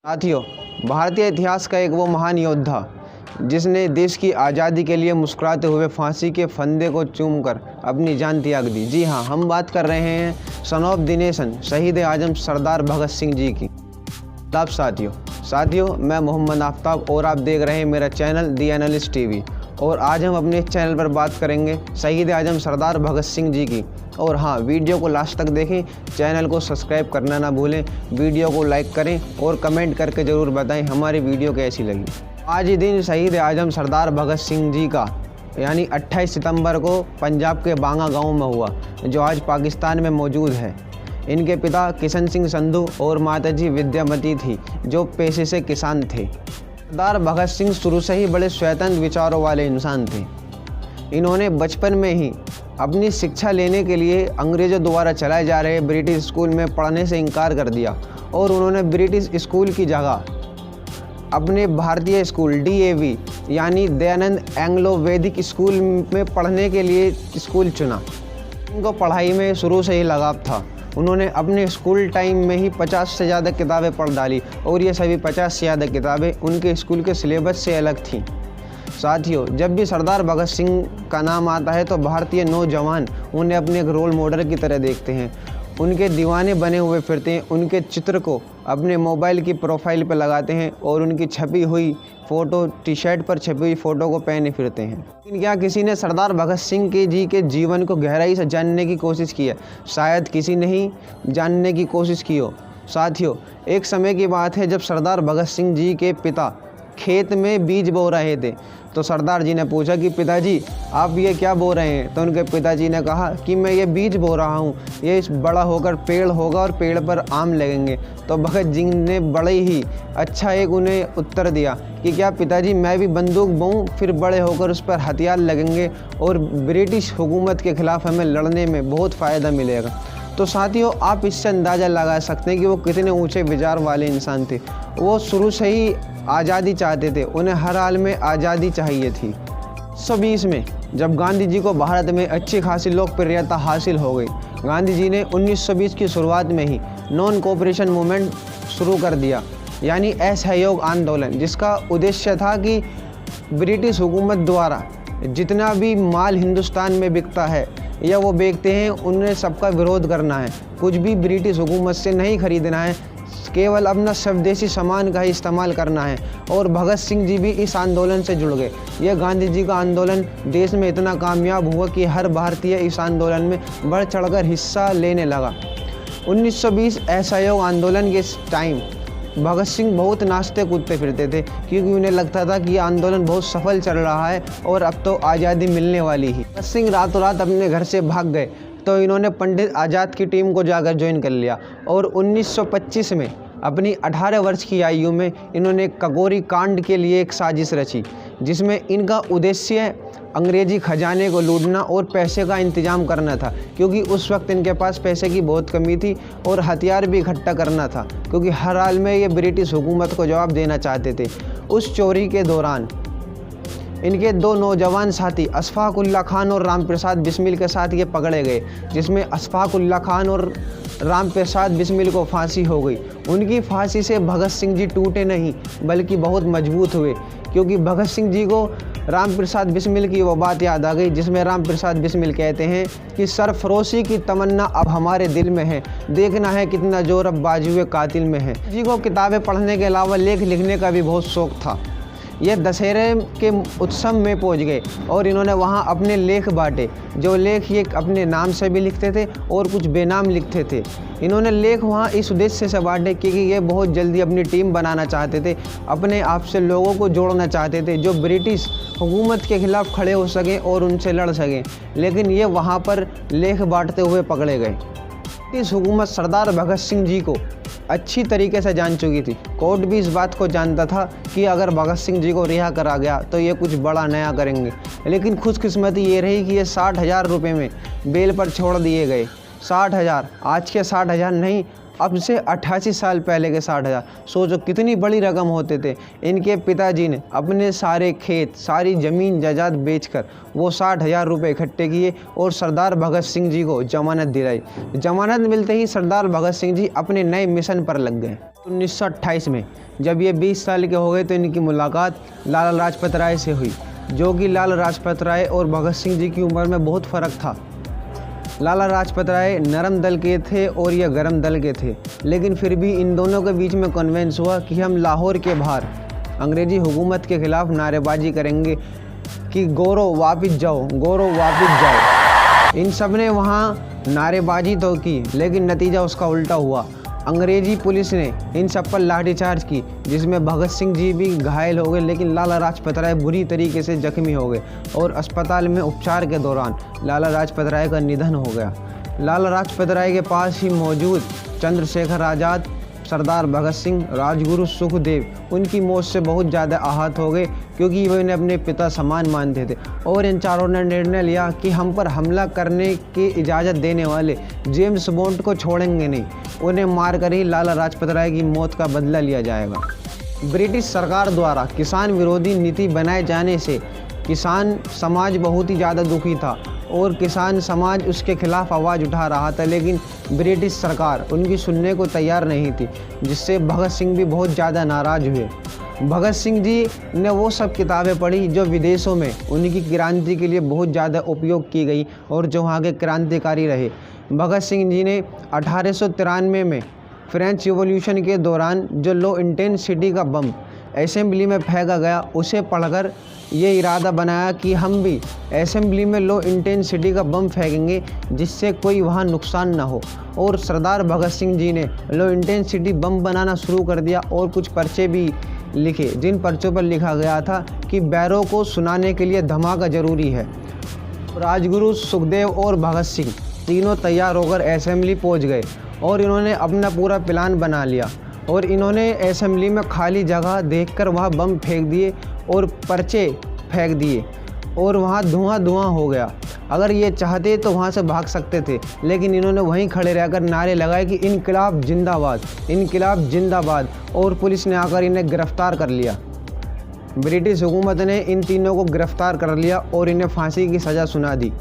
साथियों, भारतीय इतिहास का एक वो महान योद्धा जिसने देश की आज़ादी के लिए मुस्कुराते हुए फांसी के फंदे को चूमकर अपनी जान त्याग दी। जी हाँ, हम बात कर रहे हैं सन ऑफ द नेशन, शहीद आजम सरदार भगत सिंह जी की। साथियों, मैं मोहम्मद आफ्ताब और आप देख रहे हैं मेरा चैनल दी एनालिस्ट टीवी। और आज हम अपने चैनल पर बात करेंगे शहीद आजम सरदार भगत सिंह जी की। और हाँ, वीडियो को लास्ट तक देखें, चैनल को सब्सक्राइब करना ना भूलें, वीडियो को लाइक करें और कमेंट करके ज़रूर बताएं हमारी वीडियो कैसी लगी। आज ही दिन शहीद आजम सरदार भगत सिंह जी का यानी 28 सितंबर को पंजाब के बांगा गांव में हुआ, जो आज पाकिस्तान में मौजूद है। इनके पिता किशन सिंह संधू और माताजी विद्यामती थी, जो पेशे से किसान थे। सरदार भगत सिंह शुरू से ही बड़े स्वतंत्र विचारों वाले इंसान थे। इन्होंने बचपन में ही अपनी शिक्षा लेने के लिए अंग्रेज़ों द्वारा चलाए जा रहे ब्रिटिश स्कूल में पढ़ने से इनकार कर दिया और उन्होंने ब्रिटिश स्कूल की जगह अपने भारतीय स्कूल DAV यानी दयानंद एंग्लो वैदिक स्कूल में पढ़ने के लिए स्कूल चुना। इनको पढ़ाई में शुरू से ही लगाव था। उन्होंने अपने स्कूल टाइम में ही 50 से ज़्यादा किताबें पढ़ डाली और ये सभी 50 से ज़्यादा किताबें उनके स्कूल के सिलेबस से अलग थीं। साथियों, जब भी सरदार भगत सिंह का नाम आता है तो भारतीय नौजवान उन्हें अपने एक रोल मॉडल की तरह देखते हैं, उनके दीवाने बने हुए फिरते हैं, उनके चित्र को अपने मोबाइल की प्रोफाइल पर लगाते हैं और उनकी छपी हुई फ़ोटो टी-शर्ट पर छपी हुई फ़ोटो को पहने फिरते हैं। लेकिन क्या किसी ने सरदार भगत सिंह जी के जीवन को गहराई से जानने की कोशिश की है? शायद किसी ने ही जानने की कोशिश की हो। साथियों, एक समय की बात है जब सरदार भगत सिंह जी के पिता खेत में बीज बो रहे थे, तो सरदार जी ने पूछा कि पिताजी आप ये क्या बो रहे हैं? तो उनके पिताजी ने कहा कि मैं ये बीज बो रहा हूँ, ये बड़ा होकर पेड़ होगा और पेड़ पर आम लगेंगे। तो भगत सिंह ने बड़े ही अच्छा एक उन्हें उत्तर दिया कि क्या पिताजी, मैं भी बंदूक बोऊँ, फिर बड़े होकर उस पर हथियार लगेंगे और ब्रिटिश हुकूमत के ख़िलाफ़ हमें लड़ने में बहुत फ़ायदा मिलेगा। तो साथियों, आप इससे अंदाज़ा लगा सकते हैं कि वो कितने ऊंचे विचार वाले इंसान थे। वो शुरू से ही आज़ादी चाहते थे, उन्हें हर हाल में आज़ादी चाहिए थी। 1920 में जब गांधी जी को भारत में अच्छी खासी लोकप्रियता हासिल हो गई, गांधी जी ने 1920 की शुरुआत में ही नॉन कोऑपरेशन मूवमेंट शुरू कर दिया, यानी असहयोग आंदोलन, जिसका उद्देश्य था कि ब्रिटिश हुकूमत द्वारा जितना भी माल हिंदुस्तान में बिकता है या वो बेचते हैं, उन्हें सबका विरोध करना है। कुछ भी ब्रिटिश हुकूमत से नहीं खरीदना है, केवल अपना स्वदेशी सामान का ही इस्तेमाल करना है। और भगत सिंह जी भी इस आंदोलन से जुड़ गए। यह गांधी जी का आंदोलन देश में इतना कामयाब हुआ कि हर भारतीय इस आंदोलन में बढ़ चढ़कर हिस्सा लेने लगा। 1920 असहयोग आंदोलन के टाइम भगत सिंह बहुत नाचते कूदते फिरते थे, क्योंकि उन्हें लगता था कि ये आंदोलन बहुत सफल चल रहा है और अब तो आज़ादी मिलने वाली ही। भगत सिंह रातों रात अपने घर से भाग गए, तो इन्होंने पंडित आज़ाद की टीम को जाकर ज्वाइन कर लिया और 1925 में अपनी 18 वर्ष की आयु में इन्होंने ककोरी कांड के लिए एक साजिश रची, जिसमें इनका उद्देश्य अंग्रेजी खजाने को लूटना और पैसे का इंतजाम करना था, क्योंकि उस वक्त इनके पास पैसे की बहुत कमी थी और हथियार भी इकट्ठा करना था, क्योंकि हर हाल में ये ब्रिटिश हुकूमत को जवाब देना चाहते थे। उस चोरी के दौरान इनके दो नौजवान साथी अशफाक उल्लाह खान और राम प्रसाद बिस्मिल के साथ ये पकड़े गए, जिसमें अशफाक उल्लाह खान और राम प्रसाद बिस्मिल को फांसी हो गई। उनकी फांसी से भगत सिंह जी टूटे नहीं बल्कि बहुत मजबूत हुए, क्योंकि भगत सिंह जी को राम प्रसाद बिस्मिल की वो बात याद आ गई जिसमें राम प्रसाद बिस्मिल कहते हैं कि सरफरोशी की तमन्ना अब हमारे दिल में है, देखना है कितना जोर अब बाजुए कातिल में है। जी को किताबें पढ़ने के अलावा लेख लिखने का भी बहुत शौक़ था। ये दशहरे के उत्सव में पहुंच गए और इन्होंने वहां अपने लेख बांटे। जो लेख ये अपने नाम से भी लिखते थे और कुछ बेनाम लिखते थे। इन्होंने लेख वहां इस उद्देश्य से बांटे क्योंकि ये बहुत जल्दी अपनी टीम बनाना चाहते थे, अपने आप से लोगों को जोड़ना चाहते थे जो ब्रिटिश हुकूमत के ख़िलाफ़ खड़े हो सकें और उनसे लड़ सकें। लेकिन ये वहाँ पर लेख बांटते हुए पकड़े गए। ब्रिटिश हुकूमत सरदार भगत सिंह जी को अच्छी तरीके से जान चुकी थी। कोर्ट भी इस बात को जानता था कि अगर भगत सिंह जी को रिहा करा गया तो ये कुछ बड़ा नया करेंगे। लेकिन खुशकिस्मती ये रही कि ये 60,000 रुपये में बेल पर छोड़ दिए गए। 60,000, आज के 60,000 नहीं, अब से 88 साल पहले के 60,000। सोचो कितनी बड़ी रकम होते थे। इनके पिताजी ने अपने सारे खेत, सारी ज़मीन जायदाद बेचकर वो 60,000 रुपये इकट्ठे किए और सरदार भगत सिंह जी को जमानत दिलाई। जमानत मिलते ही सरदार भगत सिंह जी अपने नए मिशन पर लग गए। 1928 में जब ये 20 साल के हो गए तो इनकी मुलाकात लाला लाजपत राय से हुई, जो कि लाला लाजपत राय और भगत सिंह जी की उम्र में बहुत फ़र्क था। लाला लाजपत राय नरम दल के थे और ये गरम दल के थे, लेकिन फिर भी इन दोनों के बीच में कन्वेंस हुआ कि हम लाहौर के बाहर अंग्रेज़ी हुकूमत के ख़िलाफ़ नारेबाजी करेंगे कि गौरव वापस जाओ, गौरव वापस जाओ। इन सब ने वहाँ नारेबाजी तो की, लेकिन नतीजा उसका उल्टा हुआ। अंग्रेज़ी पुलिस ने इन सब पर लाठीचार्ज की, जिसमें भगत सिंह जी भी घायल हो गए, लेकिन लाला लाजपत राय बुरी तरीके से जख्मी हो गए और अस्पताल में उपचार के दौरान लाला लाजपत राय का निधन हो गया। लाला लाजपत राय के पास ही मौजूद चंद्रशेखर आज़ाद, सरदार भगत सिंह, राजगुरु सुखदेव उनकी मौत से बहुत ज़्यादा आहत हो गए, क्योंकि वे इन्हें अपने पिता समान मानते थे। और इन चारों ने निर्णय लिया कि हम पर हमला करने की इजाज़त देने वाले जेम्स बॉन्ड को छोड़ेंगे नहीं, उन्हें मारकर ही लाला लाजपत राय की मौत का बदला लिया जाएगा। ब्रिटिश सरकार द्वारा किसान विरोधी नीति बनाए जाने से किसान समाज बहुत ही ज़्यादा दुखी था और किसान समाज उसके खिलाफ आवाज़ उठा रहा था, लेकिन ब्रिटिश सरकार उनकी सुनने को तैयार नहीं थी, जिससे भगत सिंह भी बहुत ज़्यादा नाराज़ हुए। भगत सिंह जी ने वो सब किताबें पढ़ी जो विदेशों में उनकी क्रांति के लिए बहुत ज़्यादा उपयोग की गई और जो वहाँ के क्रांतिकारी रहे। भगत सिंह जी ने 1893 में फ्रेंच रिवॉल्यूशन के दौरान जो लो इंटेंसिटी का बम असेंबली में फेंका गया, उसे पढ़कर ये इरादा बनाया कि हम भी असेंबली में लो इंटेंसिटी का बम फेंकेंगे जिससे कोई वहाँ नुकसान ना हो। और सरदार भगत सिंह जी ने लो इंटेंसिटी बम बनाना शुरू कर दिया और कुछ पर्चे भी लिखे, जिन पर्चों पर लिखा गया था कि बैरों को सुनाने के लिए धमाका ज़रूरी है। राजगुरु सुखदेव और भगत सिंह तीनों तैयार होकर असेंबली पहुंच गए और इन्होंने अपना पूरा प्लान बना लिया और इन्होंने असेंबली में खाली जगह देखकर वहाँ बम फेंक दिए और पर्चे फेंक दिए और वहाँ धुआं हो गया। अगर ये चाहते तो वहाँ से भाग सकते थे, लेकिन इन्होंने वहीं खड़े रहकर नारे लगाए कि इनकलाब जिंदाबाद, इनकलाब जिंदाबाद, और पुलिस ने आकर इन्हें गिरफ्तार कर लिया। ब्रिटिश हुकूमत ने इन तीनों को गिरफ्तार कर लिया और इन्हें फांसी की सज़ा सुना दी।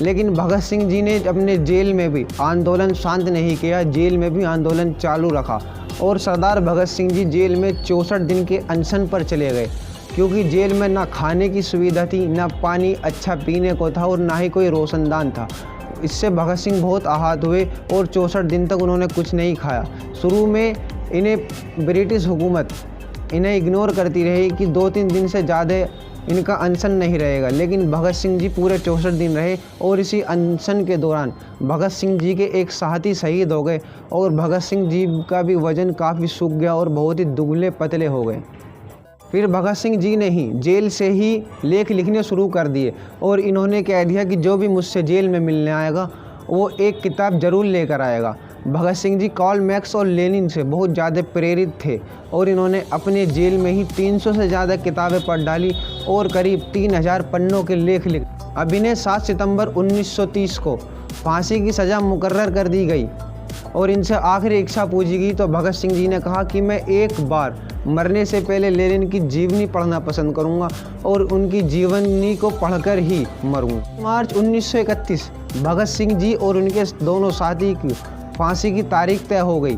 लेकिन भगत सिंह जी ने अपने जेल में भी आंदोलन शांत नहीं किया, जेल में भी आंदोलन चालू रखा और सरदार भगत सिंह जी जेल में 64 दिन के अनशन पर चले गए, क्योंकि जेल में ना खाने की सुविधा थी, ना पानी अच्छा पीने को था और ना ही कोई रोशनदान था। इससे भगत सिंह बहुत आहत हुए और 64 दिन तक उन्होंने कुछ नहीं खाया। शुरू में इन्हें ब्रिटिश हुकूमत इन्हें इग्नोर करती रही कि 2-3 दिन से ज़्यादा इनका अनशन नहीं रहेगा, लेकिन भगत सिंह जी पूरे 64 दिन रहे और इसी अनशन के दौरान भगत सिंह जी के एक साथी शहीद हो गए और भगत सिंह जी का भी वज़न काफ़ी सूख गया और बहुत ही दुबले पतले हो गए। फिर भगत सिंह जी ने ही जेल से ही लेख लिखने शुरू कर दिए और इन्होंने कह दिया कि जो भी मुझसे जेल में मिलने आएगा वो एक किताब ज़रूर लेकर आएगा। भगत सिंह जी कार्ल मार्क्स और लेनिन से बहुत ज़्यादा प्रेरित थे और इन्होंने अपने जेल में ही 300 से ज़्यादा किताबें पढ़ डाली और करीब 3000 पन्नों के लेख लिखे। अब इन्हें 7 सितंबर 1930 को फांसी की सज़ा मुकर्रर कर दी गई और इनसे आखिरी इच्छा पूछी गई तो भगत सिंह जी ने कहा कि मैं एक बार मरने से पहले लेनिन की जीवनी पढ़ना पसंद करूंगा और उनकी जीवनी को पढ़कर ही मरूंगा। मार्च 1931 भगत सिंह जी और उनके दोनों साथी की फांसी की तारीख तय हो गई।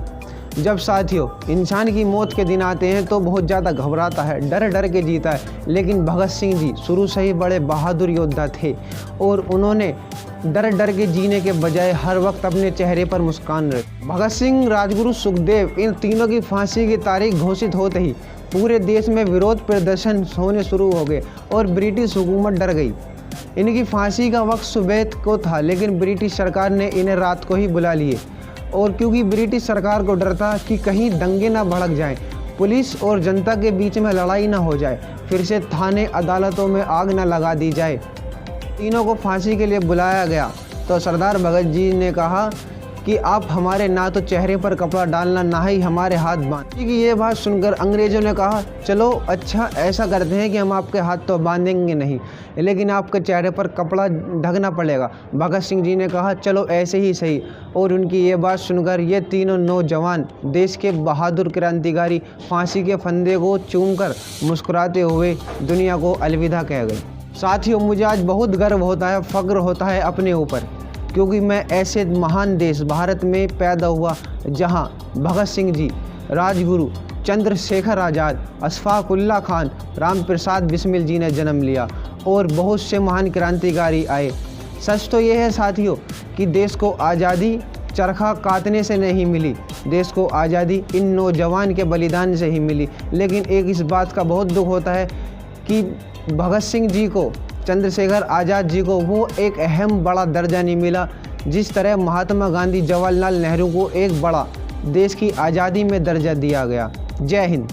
जब साथियों इंसान की मौत के दिन आते हैं तो बहुत ज़्यादा घबराता है, डर डर के जीता है, लेकिन भगत सिंह जी शुरू से ही बड़े बहादुर योद्धा थे और उन्होंने डर डर के जीने के बजाय हर वक्त अपने चेहरे पर मुस्कान रखी। भगत सिंह, राजगुरु सुखदेव इन तीनों की फांसी की तारीख घोषित होते ही पूरे देश में विरोध प्रदर्शन होने शुरू हो गए और ब्रिटिश हुकूमत डर गई। इनकी फांसी का वक्त सुबह को था, लेकिन ब्रिटिश सरकार ने इन्हें रात को ही बुला लिए और क्योंकि ब्रिटिश सरकार को डर था कि कहीं दंगे ना भड़क जाएं, पुलिस और जनता के बीच में लड़ाई ना हो जाए, फिर से थाने अदालतों में आग ना लगा दी जाए, तीनों को फांसी के लिए बुलाया गया तो सरदार भगत जी ने कहा कि आप हमारे ना तो चेहरे पर कपड़ा डालना, ना ही हमारे हाथ बांध। ये बात सुनकर अंग्रेज़ों ने कहा चलो अच्छा ऐसा करते हैं कि हम आपके हाथ तो बांधेंगे नहीं, लेकिन आपके चेहरे पर कपड़ा ढकना पड़ेगा। भगत सिंह जी ने कहा चलो ऐसे ही सही, और उनकी ये बात सुनकर ये तीनों नौजवान देश के बहादुर क्रांतिकारी फांसी के फंदे को चूमकर मुस्कुराते हुए दुनिया को अलविदा कह गए। साथियों मुझे आज बहुत गर्व होता है, फ़ख्र होता है अपने ऊपर, क्योंकि मैं ऐसे महान देश भारत में पैदा हुआ जहां भगत सिंह जी राजगुरु चंद्रशेखर आज़ाद, अशफाकुल्ला खान, राम प्रसाद बिस्मिल जी ने जन्म लिया और बहुत से महान क्रांतिकारी आए। सच तो ये है साथियों कि देश को आज़ादी चरखा काटने से नहीं मिली, देश को आज़ादी इन नौजवान के बलिदान से ही मिली। लेकिन एक इस बात का बहुत दुख होता है कि भगत सिंह जी को, चंद्रशेखर आज़ाद जी को वो एक अहम बड़ा दर्जा नहीं मिला, जिस तरह महात्मा गांधी, जवाहरलाल नेहरू को एक बड़ा देश की आज़ादी में दर्जा दिया गया। जय हिंद।